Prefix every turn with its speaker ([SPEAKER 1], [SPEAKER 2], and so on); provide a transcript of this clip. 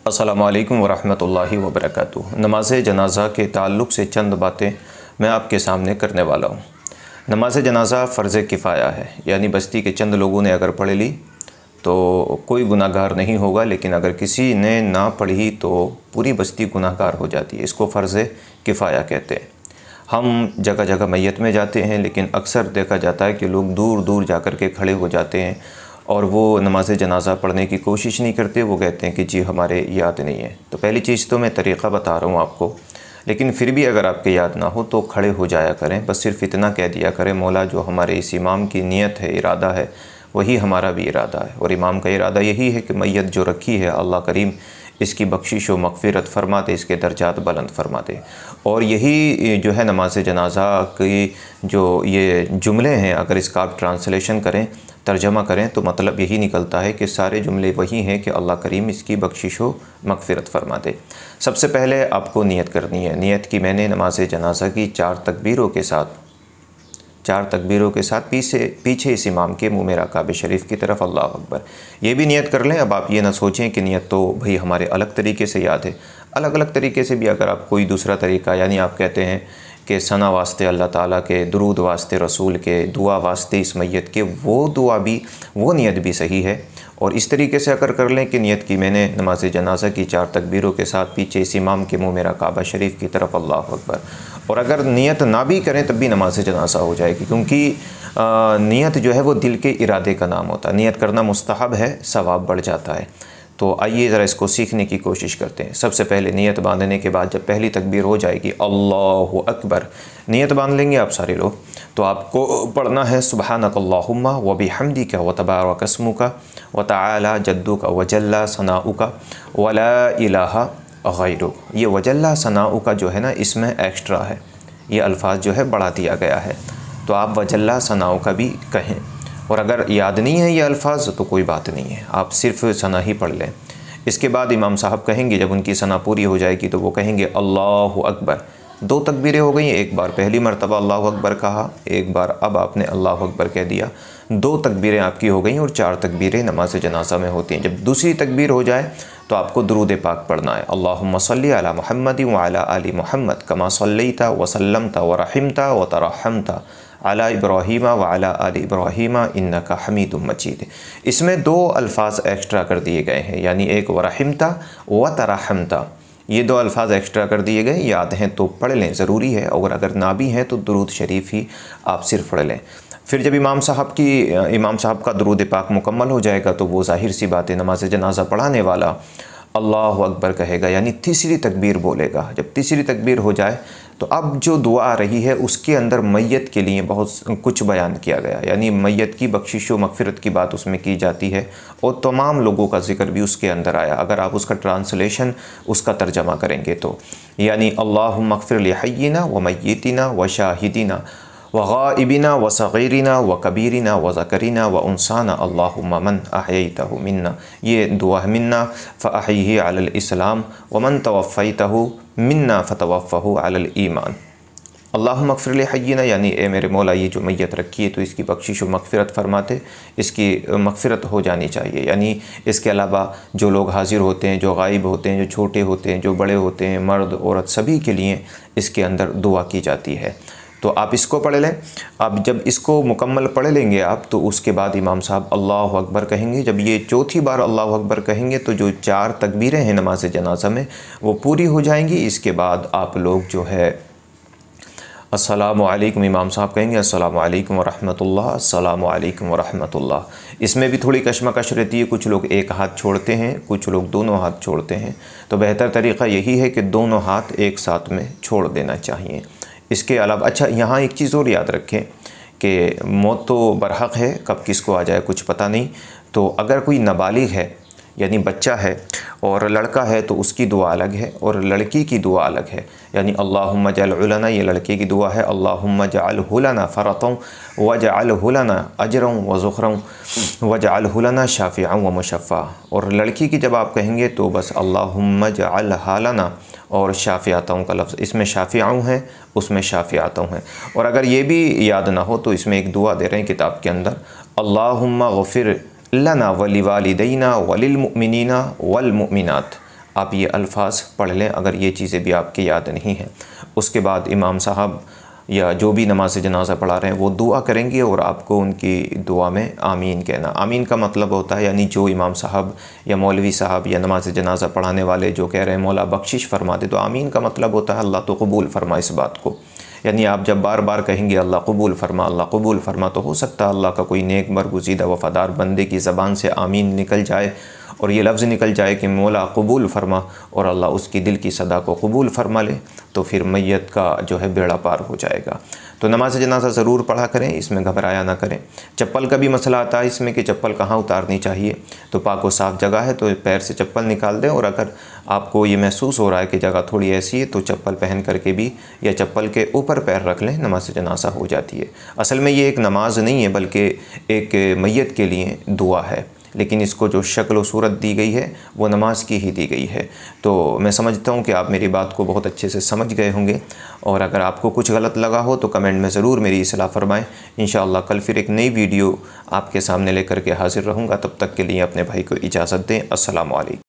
[SPEAKER 1] अस्सलामु अलैकुम वरहमतुल्लाहि वबरकातुहू। नमाज जनाज़ा के ताल्लुक़ से चंद बातें मैं आपके सामने करने वाला हूँ। नमाज जनाज़ा फ़र्ज़ किफ़ाया है, यानी बस्ती के चंद लोगों ने अगर पढ़ ली तो कोई गुनाहगार नहीं होगा, लेकिन अगर किसी ने ना पढ़ी तो पूरी बस्ती गुनाहगार हो जाती है। इसको फ़र्ज़ किफ़ाया कहते हैं। हम जगह जगह मैयत में जाते हैं, लेकिन अक्सर देखा जाता है कि लोग दूर दूर जा कर के खड़े हो जाते हैं और वो नमाज जनाज़ा पढ़ने की कोशिश नहीं करते। वो कहते हैं कि जी हमारे याद नहीं है। तो पहली चीज़ तो मैं तरीक़ा बता रहा हूँ आपको, लेकिन फिर भी अगर आपके याद ना हो तो खड़े हो जाया करें। बस सिर्फ़ इतना कह दिया करें, मौला जो हमारे इस इमाम की नीयत है, इरादा है, वही हमारा भी इरादा है। और इमाम का इरादा यही है कि मैयत जो रखी है अल्लाह करीम इसकी बख्शिश व मग़फ़िरत फ़रमा दे, इसके दर्जात बुलंद फ़रमा दे। और यही जो है नमाज जनाज़ा की जो ये जुमले हैं, अगर इसका आप ट्रांसलेशन करें, तर्जमा करें, तो मतलब यही निकलता है कि सारे जुमले वही हैं कि अल्लाह करीम इसकी बख्शिश व मग़फ़िरत फ़रमा दे। सबसे पहले आपको नियत करनी है। नियत की मैंने नमाज जनाज़ा की चार तकबीरों के साथ पीछे इस इमाम के मुँह में काबे शरीफ की तरफ अल्लाह अकबर, ये भी नियत कर लें। अब आप ये ना सोचें कि नियत तो भाई हमारे अलग तरीके से याद है। अलग अलग तरीके से भी अगर आप कोई दूसरा तरीका, यानी आप कहते हैं कि सना वास्ते अल्लाह ताला के, दुरूद वास्ते रसूल के, दुआ वास्ते इस मैयत के, वो दुआ भी, वो नियत भी सही है। और इस तरीके से अगर कर लें कि नियत की मैंने नमाज जनाज़ा की चार तकबीरों के साथ पीछे इस इमाम के मुँह में काबा शरीफ की तरफ अल्लाह अकबर। और अगर नियत ना भी करें तब भी नमाज जनाज़ा हो जाएगी, क्योंकि नियत जो है वो दिल के इरादे का नाम होता है। नियत करना मुस्तहब है, सवाब बढ़ जाता है। तो आइए ज़रा इसको सीखने की कोशिश करते हैं। सबसे पहले नियत बांधने के बाद जब पहली तकबीर हो जाएगी अल्लाहु अकबर, नियत बांध लेंगे आप सारे लोग, तो आपको पढ़ना है सुब्हानकल्लाहुम्मा व बिहम्दिका व तबारक अस्मुका व तआला जद्दुका व जल्ला सनाउका व ला इलाहा गैरुक। ये वजल्ला सनाउका जो है ना, इसमें एक्स्ट्रा है, ये अल्फाज जो है बढ़ा दिया गया है, तो आप वजल्ला सनाउका भी कहें। और अगर याद नहीं है ये अल्फाज तो कोई बात नहीं है, आप सिर्फ़ सना ही पढ़ लें। इसके बाद इमाम साहब कहेंगे, जब उनकी सना पूरी हो जाएगी तो वो कहेंगे अल्लाहु अकबर। दो तकबीरें हो गई, एक बार पहली मरतबा अल्लाहु अकबर कहा, एक बार अब आपने अल्लाहु अकबर कह दिया। दो तकबीरें आपकी हो गई और चार तकबीरें नमाज जनाज़ा में होती हैं। जब दूसरी तकबीर हो जाए तो आपको दुरूद पाक पढ़ना है। अल्लाहुम्मा सल्ली अला मुहम्मदिन व अला आलि मुहम्मद कमा सल्लैता व सल्लमता व रहिमता व तरहमता अला इब्राहीम व अला आलि इब्राहीम इन्नका हमीदुम मजीद। इसमें दो अल्फाज एक्स्ट्रा कर दिए गए हैं, यानी एक व रहिमता व तरहमता, ये दो अल्फाज एक्स्ट्रा कर दिए गए। याद हैं तो पढ़ लें, ज़रूरी है। और अगर ना भी हैं तो दुरूद शरीफ ही आप सिर्फ पढ़ लें। फिर जब इमाम साहब का दुरूद पाक मुकम्मल हो जाएगा तो वो ज़ाहिर सी बात है, नमाज जनाज़ा पढ़ाने वाला अल्लाहु अकबर कहेगा, यानी तीसरी तकबीर बोलेगा। जब तीसरी तकबीर हो जाए तो अब जो दुआ आ रही है उसके अंदर मैयत के लिए बहुत कुछ बयान किया गया, यानी मैयत की बख्शिश व मग़फ़िरत की बात उसमें की जाती है और तमाम लोगों का ज़िक्र भी उसके अंदर आया। अगर आप उसका ट्रांसलेशन, उसका तर्जमा करेंगे तो, यानी अल्लाहुम्मा अग़फ़िर लि हय्यिना व मय्यितिना व शाहिदिना व गाइबिना व सग़ीरिना व कबीरिना व ज़करिना व उन्साना अल्लाहुम्मा मन अहयैतहु मिन्ना, ये दुआ है। मिन्ना फ़अहयिही अलल इस्लाम व मन तवफ़्फ़ैतहु मिन्ना फ़तवफ़्फ़हु अलल ईमान। अल्लाहुम्मा अग़फ़िर लि हय्यिना, यानी ए मेरे मौला ये जो मैयत रखी है तो इसकी बख्शिश व मग़फ़िरत फ़रमाते, इसकी मग़फ़िरत हो जानी चाहिए। यानी इसके अलावा जो लोग हाज़िर होते हैं, जो गायब होते हैं, जो छोटे होते हैं, जो बड़े होते हैं, मर्द औरत, सभी के लिए इसके अंदर दुआ की जाती है। तो आप इसको पढ़ लें। अब जब इसको मुकम्मल पढ़ लेंगे आप तो उसके बाद इमाम साहब अल्लाहु अकबर कहेंगे। जब ये चौथी बार अल्लाहु अकबर कहेंगे तो जो चार तकबीरें हैं नमाज जनाज़ा में वो पूरी हो जाएंगी। इसके बाद आप लोग जो है अस्सलामु अलैकुम, इमाम साहब कहेंगे अस्सलामु अलैकुम वरहमतुल्लाह, अस्सलामु अलैकुम वरहमतुल्लाह। इसमें भी थोड़ी कशमकश रहती है, कुछ लोग एक हाथ छोड़ते हैं, कुछ लोग दोनों हाथ छोड़ते हैं। तो बेहतर तरीक़ा यही है कि दोनों हाथ एक साथ में छोड़ देना चाहिए। इसके अलावा अच्छा, यहाँ एक चीज़ और याद रखें कि मौत तो बरहक़ है, कब किसको आ जाए कुछ पता नहीं। तो अगर कोई नाबालिग है, यानी बच्चा है, और लड़का है तो उसकी दुआ अलग है और लड़की की दुआ अलग है। यानी अल्लाहुम्मा जअल लना, ये लड़के की दुआ है, अल्लाहुम्मा जअलहु लना फ़रतन वजअलहु लना अजरन व ज़ुख़रन वजअलहु लना शाफ़िअन व मुशफ़्फ़ा। और लड़की की जब आप कहेंगे तो बस अल्लाहुम्मा जअलहा लना, और शाफ़िअतन का लफ्ज़ इसमें शाफ़िअन है, उसमें शाफ़िअतन है। और अगर ये भी याद ना हो तो इसमें एक दुआ दे रहे हैं किताब के अंदर, अल्लाहुम्मा ग़फ़िर लना वलिवालिदैना वलिलमुमिनीना वलमुमिनात आप ये अल्फाज पढ़ लें अगर ये चीज़ें भी आपके याद नहीं हैं। उसके बाद इमाम साहब या जो भी नमाज जनाजा पढ़ा रहे हैं वो दुआ करेंगे और आपको उनकी दुआ में आमीन कहना। आमीन का मतलब होता है यानी जो इमाम साहब या मौलवी साहब या नमाज जनाजा पढ़ाने वाले जो कह रहे हैं मौला बख्शिश फरमा दे, तो आमीन का मतलब होता है अल्लाह तो कबूल फरमा इस बात को। यानी आप जब बार बार कहेंगे अल्लाह कबूल फरमा, अल्लाह कबूल फरमा, तो हो सकता है अल्लाह का कोई नेक बरगुज़ीदा वफ़ादार बंदे की ज़बान से आमीन निकल जाए और ये लफ्ज़ निकल जाए कि मौला कबूल फरमा, और अल्लाह उसकी दिल की सदा को कबूल फरमा ले, तो फिर मैयत का जो है बेड़ा पार हो जाएगा। तो नमाज जनाजा ज़रूर पढ़ा करें, इसमें घबराया ना करें। चप्पल का भी मसला आता है इसमें कि चप्पल कहाँ उतारनी चाहिए, तो पाक व साफ़ जगह है तो पैर से चप्पल निकाल दें, और अगर आपको ये महसूस हो रहा है कि जगह थोड़ी ऐसी है तो चप्पल पहन करके भी या चप्पल के ऊपर पैर रख लें, नमाज जनाजा हो जाती है। असल में ये एक नमाज नहीं है बल्कि एक मैयत के लिए दुआ है, लेकिन इसको जो शक्ल व सूरत दी गई है वो नमाज की ही दी गई है। तो मैं समझता हूँ कि आप मेरी बात को बहुत अच्छे से समझ गए होंगे, और अगर आपको कुछ गलत लगा हो तो कमेंट में ज़रूर मेरी इस्लाह फरमाएँ। इंशाअल्लाह कल फिर एक नई वीडियो आपके सामने लेकर के हाज़िर रहूँगा। तब तक के लिए अपने भाई को इजाज़त दें। अस्सलामु अलैकुम।